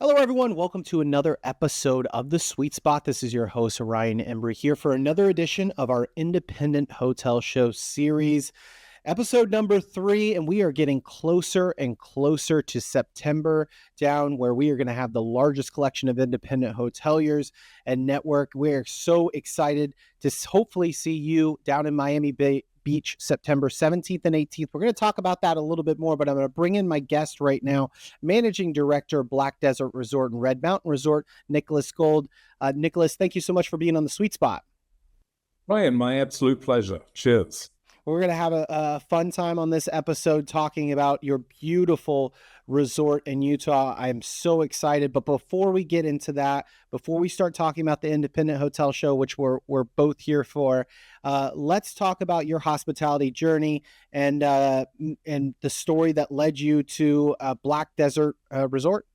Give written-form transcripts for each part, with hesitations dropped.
Hello, everyone. Welcome to another episode of The Sweet Spot. This is your host, Ryan Embry, here for another edition of our Independent Hotel Show series, episode number 3. And we are getting closer and closer to September, down where we are going to have the largest collection of independent hoteliers and network. We're so excited to hopefully see you down in Miami Beach, September 17th and 18th. We're going to talk about that a little bit more, but I'm going to bring in my guest right now, Managing Director, Black Desert Resort and Red Mountain Resort, Nicholas Gold. Nicholas, thank you so much for being on the Sweet Spot. Ryan, my absolute pleasure. Cheers. We're going to have a fun time on this episode talking about your beautiful resort in Utah. I am so excited. But before we get into that, before we start talking about the Independent Hotel Show, which we're both here for, let's talk about your hospitality journey and the story that led you to Black Desert Resort.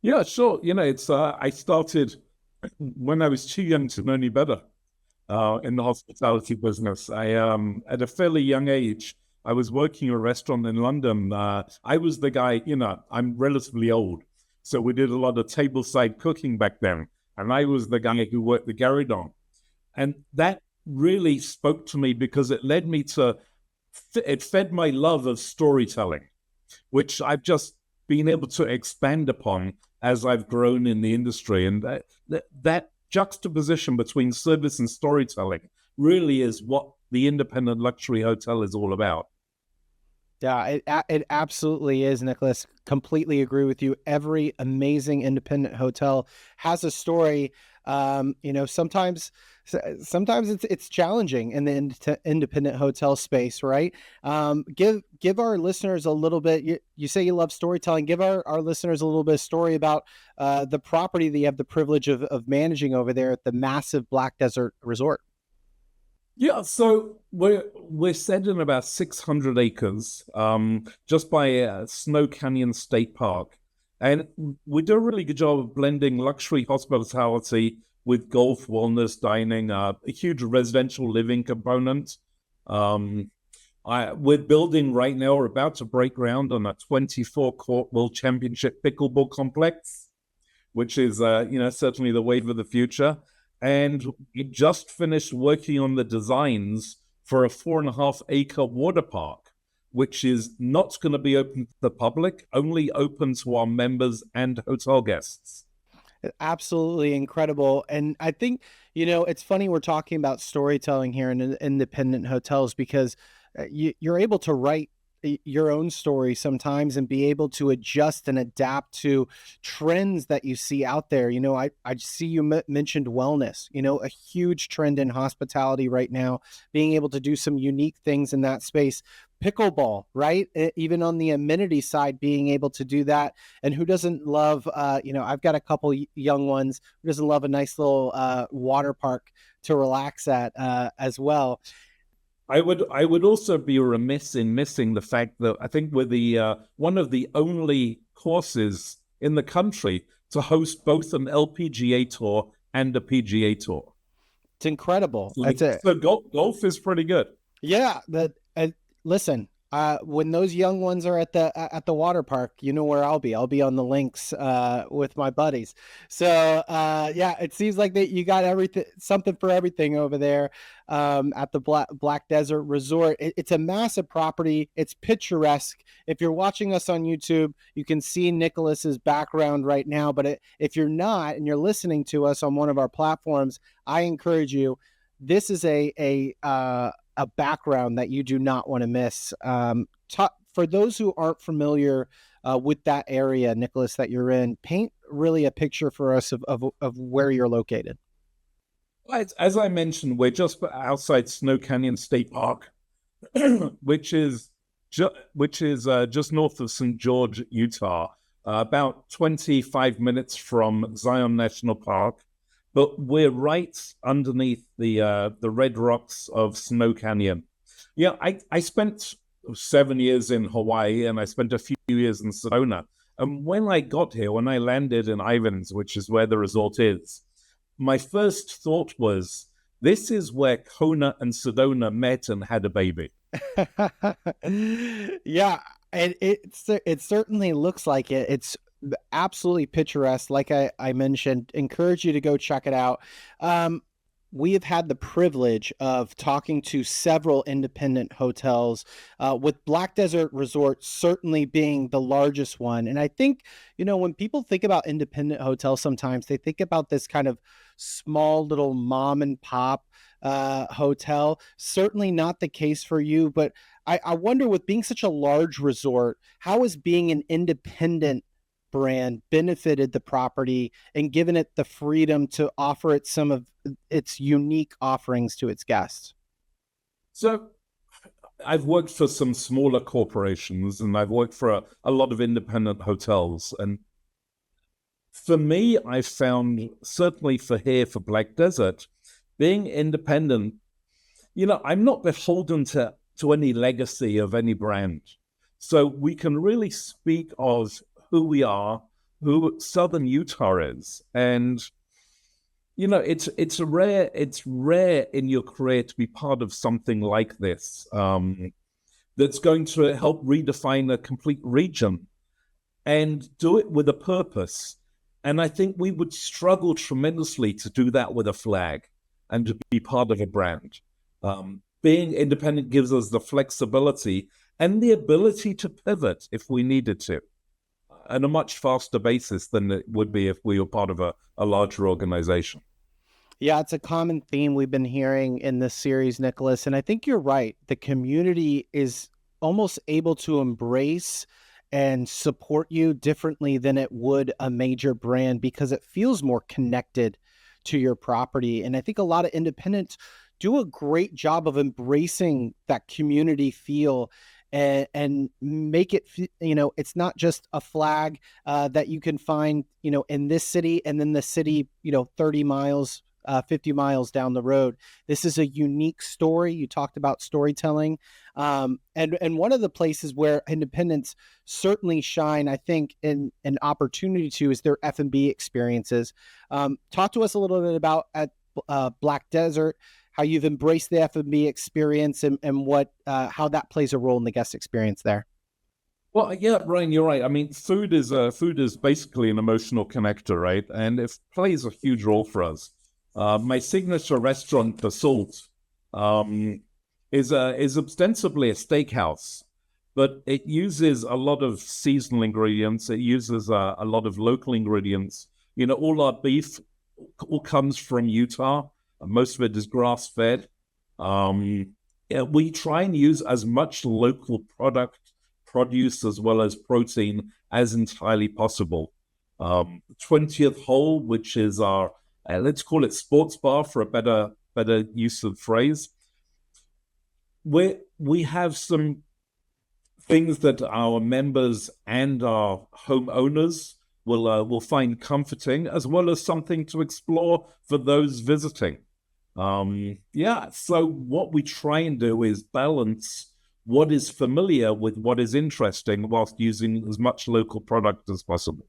Yeah, sure. It's I started when I was too young to know any better in the hospitality business. At a fairly young age, I was working in a restaurant in London. I was the guy, I'm relatively old. So we did a lot of tableside cooking back then. And I was the guy who worked the Garridon. And that really spoke to me because it led me to, it fed my love of storytelling, which I've just been able to expand upon as I've grown in the industry. And that juxtaposition between service and storytelling really is what the independent luxury hotel is all about. Yeah, it absolutely is, Nicholas. Completely agree with you. Every amazing independent hotel has a story. Sometimes it's challenging in the independent hotel space, right? Give our listeners a little bit. You say you love storytelling. Give our listeners a little bit of story about the property that you have the privilege of managing over there at the massive Black Desert Resort. Yeah, so we're set in about 600 acres, just by Snow Canyon State Park, and we do a really good job of blending luxury hospitality with golf, wellness, dining, a huge residential living component. We're building right now. We're about to break ground on a 24-court World Championship pickleball complex, which is certainly the wave of the future. And we just finished working on the designs for a 4.5-acre water park, which is not going to be open to the public, only open to our members and hotel guests. Absolutely incredible. And I think, it's funny we're talking about storytelling here in independent hotels because you're able to write your own story sometimes and be able to adjust and adapt to trends that you see out there. I see you mentioned wellness, a huge trend in hospitality right now, being able to do some unique things in that space. Pickleball, right? Even on the amenity side, being able to do that. And who doesn't love, I've got a couple young ones who doesn't love a nice little water park to relax at as well. I would also be remiss in missing the fact that I think we're the one of the only courses in the country to host both an LPGA tour and a PGA tour. It's incredible. So golf is pretty good. Yeah, listen. When those young ones are at the water park, you know where I'll be. I'll be on the links with my buddies. So it seems like that you got something for everything over there at the Black Desert Resort. It's a massive property. It's picturesque. If you're watching us on YouTube, you can see Nicholas's background right now. But if you're not and you're listening to us on one of our platforms, I encourage you. This is a background that you do not want to miss. For those who aren't familiar with that area, Nicholas, that you're in, paint really a picture for us of where you're located. As I mentioned, we're just outside Snow Canyon State Park, which is just north of St. George, Utah, about 25 minutes from Zion National Park. But we're right underneath the red rocks of Snow Canyon. Yeah, I spent 7 years in Hawaii and I spent a few years in Sedona. And when I got here, when I landed in Ivins, which is where the resort is, my first thought was, this is where Kona and Sedona met and had a baby. Yeah, and it certainly looks like it. It's Absolutely picturesque. Like I mentioned, encourage you to go check it out. Um, we have had the privilege of talking to several independent hotels, with Black Desert Resort certainly being the largest one. And I think, when people think about independent hotels, sometimes they think about this kind of small little mom and pop hotel. Certainly not the case for you, but I wonder, with being such a large resort, how is being an independent brand benefited the property and given it the freedom to offer it some of its unique offerings to its guests? So I've worked for some smaller corporations and I've worked for a lot of independent hotels. And for me, I found, certainly for here, for Black Desert, being independent, I'm not beholden to any legacy of any brand. So we can really speak of who we are, who Southern Utah is. And it's rare in your career to be part of something like this, that's going to help redefine a complete region and do it with a purpose. And I think we would struggle tremendously to do that with a flag and to be part of a brand. Being independent gives us the flexibility and the ability to pivot if we needed to, on a much faster basis than it would be if we were part of a larger organization. Yeah, it's a common theme we've been hearing in this series, Nicholas. And I think you're right. The community is almost able to embrace and support you differently than it would a major brand, because it feels more connected to your property. And I think a lot of independents do a great job of embracing that community feel, and make it, it's not just a flag that you can find, in this city and then the city, 30 miles 50 miles down the road. This is a unique story. You talked about storytelling. And one of the places where independents certainly shine, I think, in an opportunity to, is their F&B experiences. Talk to us a little bit about at Black Desert, how you've embraced the F&B experience, and what how that plays a role in the guest experience there. Well, yeah, Ryan, you're right. I mean, food is basically an emotional connector, right? And it plays a huge role for us. My signature restaurant, The Salt, um, is ostensibly a steakhouse, but it uses a lot of seasonal ingredients. It uses a lot of local ingredients. All our beef all comes from Utah. Most of it is grass fed. Yeah, we try and use as much local produce as well as protein as entirely possible. 20th Hole, which is our, let's call it sports bar for a better use of phrase. We have some things that our members and our homeowners will find comforting, as well as something to explore for those visiting. Yeah, so what we try and do is balance what is familiar with what is interesting, whilst using as much local product as possible.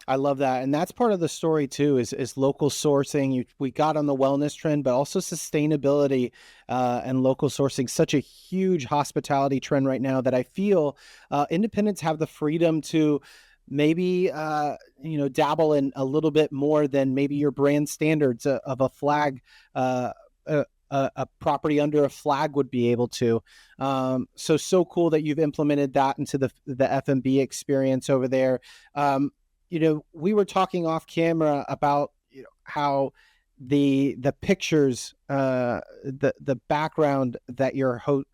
I love that, and that's part of the story too. Is local sourcing. We got on the wellness trend, but also sustainability and local sourcing. Such a huge hospitality trend right now that I feel independents have the freedom to maybe dabble in a little bit more than maybe your brand standards of a flag. A property under a flag would be able to. So cool that you've implemented that into the F&B experience over there. We were talking off camera about, how the pictures, the background that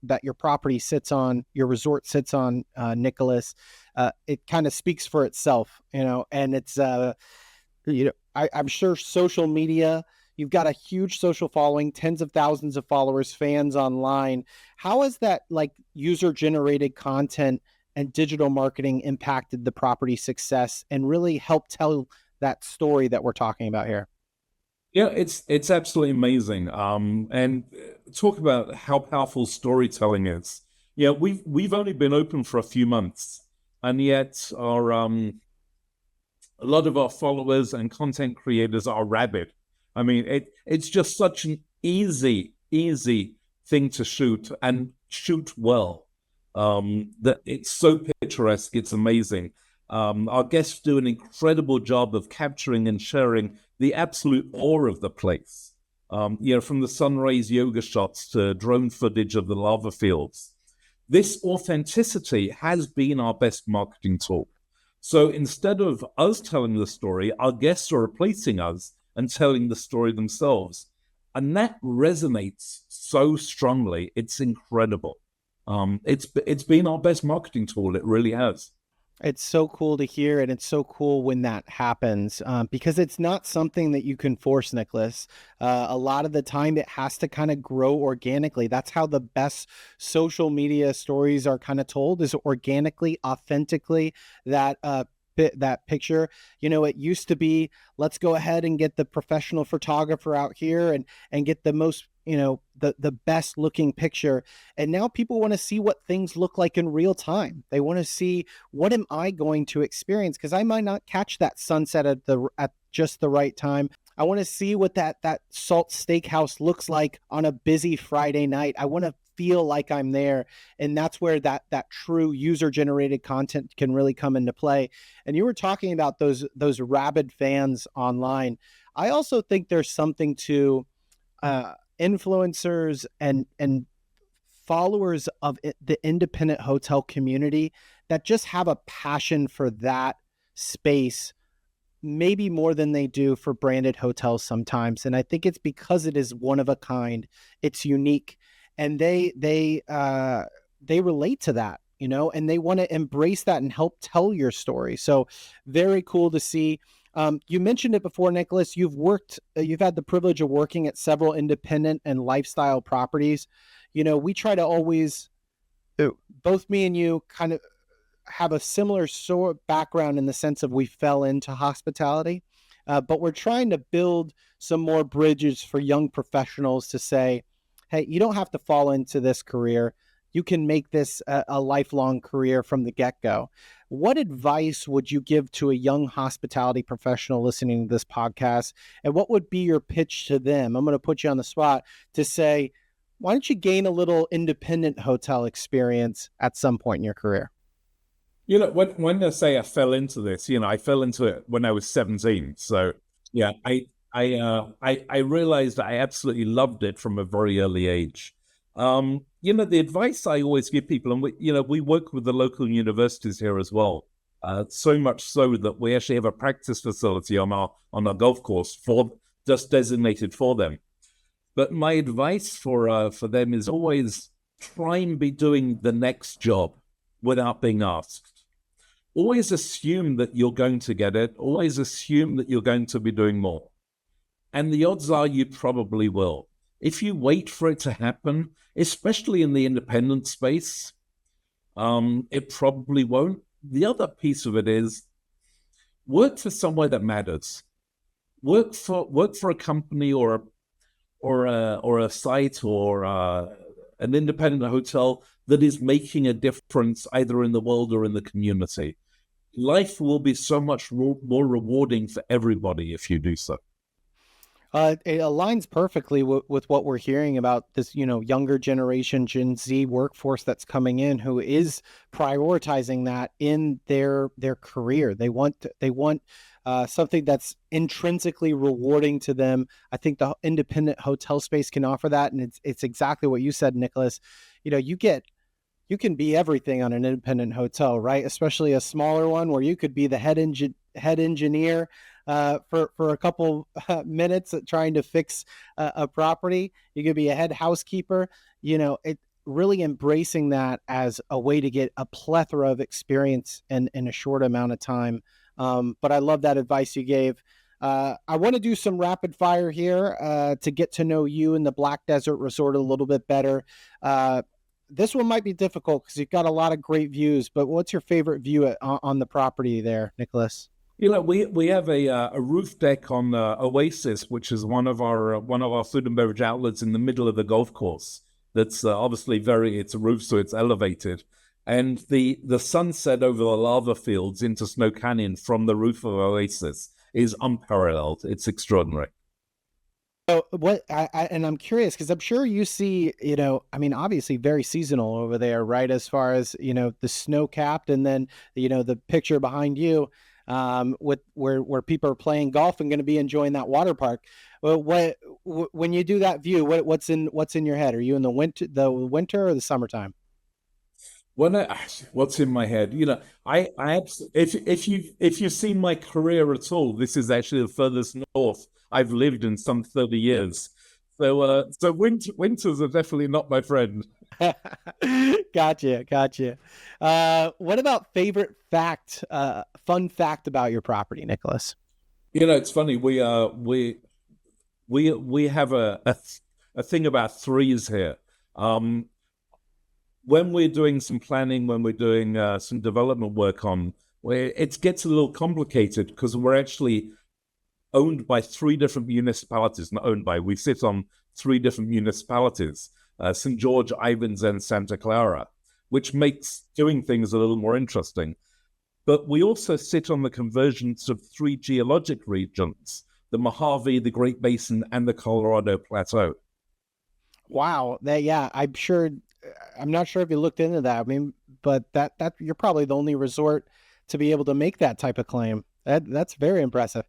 that your property sits on, your resort sits on, Nicholas, it kind of speaks for itself, and it's I'm sure social media. You've got a huge social following, tens of thousands of followers, fans online. How has that, like, user generated content and digital marketing impacted the property success and really helped tell that story that we're talking about here? Yeah, it's absolutely amazing. And talk about how powerful storytelling is. Yeah, we've only been open for a few months, and yet our a lot of our followers and content creators are rabid. I mean, it's just such an easy thing to shoot, and shoot well. That it's so picturesque, it's amazing. Our guests do an incredible job of capturing and sharing the absolute awe of the place. From the sunrise yoga shots to drone footage of the lava fields. This authenticity has been our best marketing tool. So instead of us telling the story, our guests are replacing us and telling the story themselves. And that resonates so strongly. It's incredible. It's been our best marketing tool. It really has. It's so cool to hear, and it's so cool when that happens, because it's not something that you can force, Nicholas. A lot of the time, it has to kind of grow organically. That's how the best social media stories are kind of told, is organically, authentically. That that picture, it used to be, let's go ahead and get the professional photographer out here and get the most, the best looking picture. And now people want to see what things look like in real time. They want to see, what am I going to experience, because I might not catch that sunset at just the right time. I want to see what that Salt Steakhouse looks like on a busy Friday night. I want to feel like I'm there. And that's where that true user generated content can really come into play. And you were talking about those rabid fans online. I also think there's something to influencers and followers of the independent hotel community that just have a passion for that space, maybe more than they do for branded hotels sometimes. And I think it's because it is one of a kind, it's unique, and they relate to that, and they want to embrace that and help tell your story. So very cool to see. You mentioned it before, Nicholas. You've had the privilege of working at several independent and lifestyle properties. We try to always, both me and you, kind of have a similar sort of background in the sense of we fell into hospitality, but we're trying to build some more bridges for young professionals to say, hey, you don't have to fall into this career. You can make this a lifelong career from the get-go. What advice would you give to a young hospitality professional listening to this podcast? And what would be your pitch to them? I'm going to put you on the spot to say, why don't you gain a little independent hotel experience at some point in your career? When I say I fell into this, I fell into it when I was 17. So yeah, I realized I absolutely loved it from a very early age. The advice I always give people, and we work with the local universities here as well. So much so that we actually have a practice facility on our golf course just designated for them. But my advice for them is always try and be doing the next job without being asked. Always assume that you're going to get it. Always assume that you're going to be doing more. And the odds are you probably will. If you wait for it to happen, especially in the independent space, it probably won't. The other piece of it is work for somewhere that matters. Work for a company or a site or an independent hotel that is making a difference either in the world or in the community. Life will be so much more rewarding for everybody if you do so. It aligns perfectly with what we're hearing about this, younger generation, Gen Z workforce that's coming in, who is prioritizing that in their career. They want something that's intrinsically rewarding to them. I think the independent hotel space can offer that, and it's exactly what you said, Nicholas. You can be everything on an independent hotel, right? Especially a smaller one where you could be the head engineer for a couple minutes trying to fix a property. You could be a head housekeeper. It really embracing that as a way to get a plethora of experience in a short amount of time. But I love that advice you gave. I want to do some rapid fire here to get to know you and the Black Desert Resort a little bit better. This one might be difficult because you've got a lot of great views, but what's your favorite view on the property there, Nicholas? We have a roof deck on Oasis, which is one of our food and beverage outlets in the middle of the golf course. That's obviously it's a roof, so it's elevated, and the sunset over the lava fields into Snow Canyon from the roof of Oasis is unparalleled. It's extraordinary. So and I'm curious because I'm sure you see, I mean, obviously very seasonal over there, right? As far as, the snow capped and then, the picture behind you, with where people are playing golf and going to be enjoying that water park. Well, when you do that view, what's in your head? Are you in the winter or the summertime? When I, what's in my head, if you've seen my career at all, this is actually the furthest north I've lived in some 30 years. So winters are definitely not my friend. Gotcha. What about fun fact about your property, Nicholas? It's funny. We have a thing about threes here. Um, when we're doing some planning, when we're doing some development work on, where it gets a little complicated because we're actually owned by three different municipalities. Not owned by, we sit on three different municipalities: St. George, Ivins, and Santa Clara, which makes doing things a little more interesting. But we also sit on the convergence of three geologic regions: the Mojave, the Great Basin, and the Colorado Plateau. Wow, yeah, I'm not sure if you looked into that. I mean, but that you're probably the only resort to be able to make that type of claim. That's very impressive.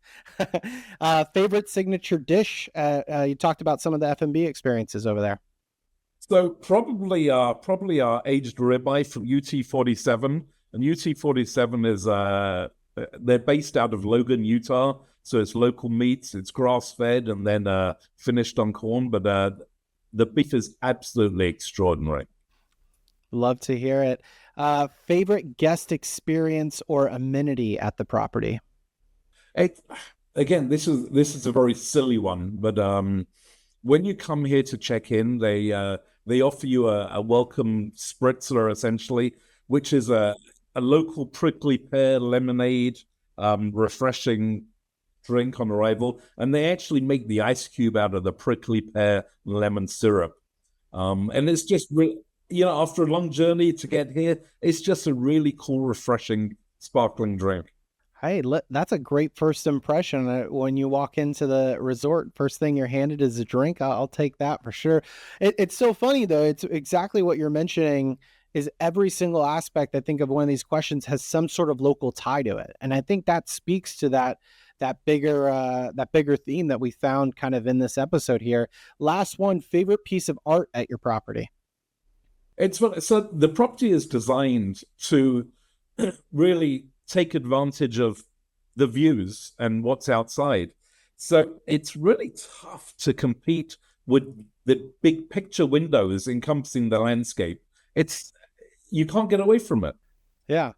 Favorite signature dish? You talked about some of the F&B experiences over there. So probably our aged ribeye from UT47, and UT47 is they're based out of Logan, Utah. So it's local meats, it's grass fed, and then finished on corn. But the beef is absolutely extraordinary. Love to hear it. Favorite guest experience or amenity at the property? It, again, this is a very silly one, but when you come here to check in, they offer you a welcome spritzer essentially, which is a local prickly pear lemonade, refreshing drink on arrival, and they actually make the ice cube out of the prickly pear lemon syrup. And it's just after a long journey to get here, it's just a really cool, refreshing, sparkling drink. Hey, that's a great first impression. When you walk into the resort, first thing you're handed is a drink. I'll take that for sure. It's so funny though. It's exactly what you're mentioning. Is every single aspect I think of one of these questions has some sort of local tie to it, and I think that speaks to that bigger theme that we found kind of in this episode here. Last one, favorite piece of art at your property. So the property is designed to really take advantage of the views and what's outside. So it's really tough to compete with the big picture windows encompassing the landscape. It's You can't get away from it. Yeah.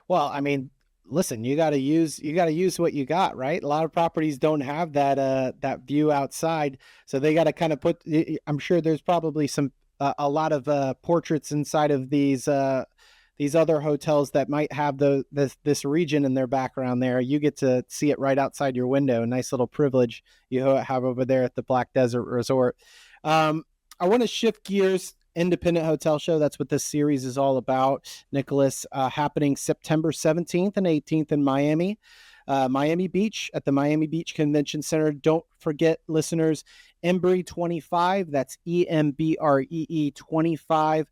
Well, I mean, listen, you got to use what you got, right? A lot of properties don't have that view outside, so they got to kind of I'm sure there's probably a lot of portraits inside of these other hotels that might have this region in their background there. You get to see it right outside your window. A nice little privilege you have over there at the Black Desert Resort. Um, I want to shift gears. Independent Hotel Show. That's what this series is all about, Nicholas. Happening September 17th and 18th in Miami. Miami Beach at the Miami Beach Convention Center. Don't forget, listeners, Embry 25. That's EMBREE 25.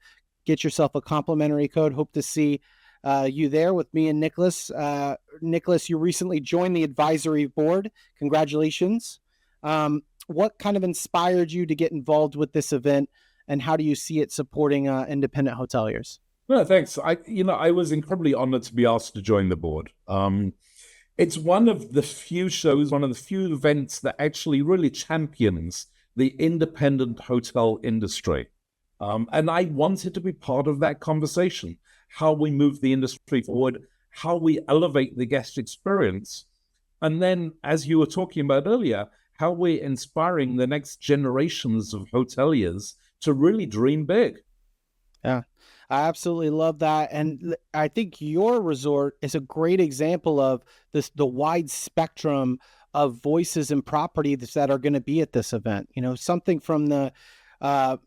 Get yourself a complimentary code. Hope to see you there with me and Nicholas. Nicholas, you recently joined the advisory board. Congratulations. What kind of inspired you to get involved with this event, and how do you see it supporting independent hoteliers? No, thanks. I was incredibly honored to be asked to join the board. It's one of the few shows, one of the few events that actually really champions the independent hotel industry. And I wanted to be part of that conversation: how we move the industry forward, how we elevate the guest experience. And then, as you were talking about earlier, how we're inspiring the next generations of hoteliers to really dream big. Yeah, I absolutely love that. And I think your resort is a great example of the wide spectrum of voices and properties that are going to be at this event. Something from the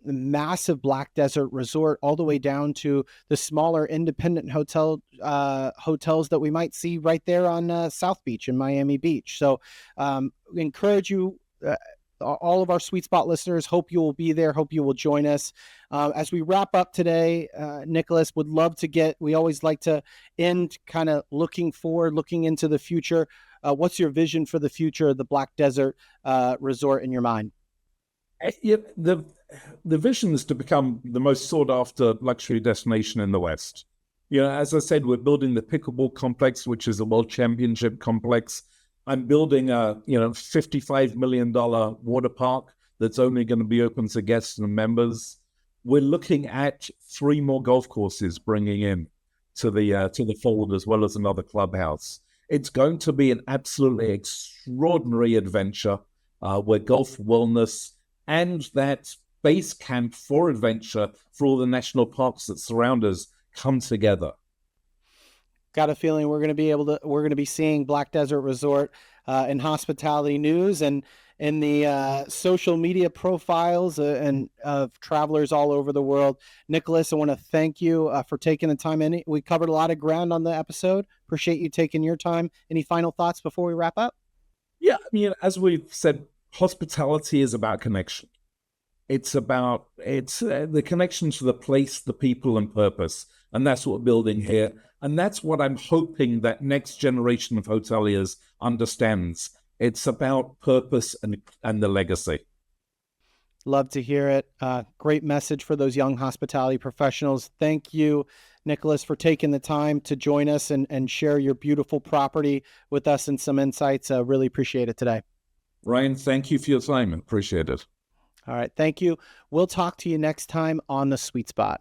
massive Black Desert Resort all the way down to the smaller independent hotels that we might see right there on South Beach in Miami Beach. So encourage you. all of our Sweet Spot listeners, hope you will be there. Hope you will join us. As we wrap up today, Nicholas, would love to we always like to end kind of looking forward, looking into the future. What's your vision for the future of the Black Desert Resort in your mind? Yeah, the vision is to become the most sought after luxury destination in the West. As I said, we're building the pickleball complex, which is a world championship complex. I'm building a $55 million water park that's only going to be open to guests and members. We're looking at 3 more golf courses bringing in to the fold, as well as another clubhouse. It's going to be an absolutely extraordinary adventure where golf, wellness, and that base camp for adventure for all the national parks that surround us come together. Got a feeling we're going to be seeing Black Desert Resort in hospitality news and in the social media profiles and of travelers all over the world. Nicholas, I want to thank you for taking the time. We covered a lot of ground on the episode. Appreciate you taking your time. Any final thoughts before we wrap up? Yeah, as we've said, hospitality is about connection. It's the connection to the place, the people, and purpose. And that's what we're building here. And that's what I'm hoping that next generation of hoteliers understands. It's about purpose and the legacy. Love to hear it. Great message for those young hospitality professionals. Thank you, Nicholas, for taking the time to join us and share your beautiful property with us and some insights. Really appreciate it today. Ryan, thank you for your time. Appreciate it. All right. Thank you. We'll talk to you next time on The Sweet Spot.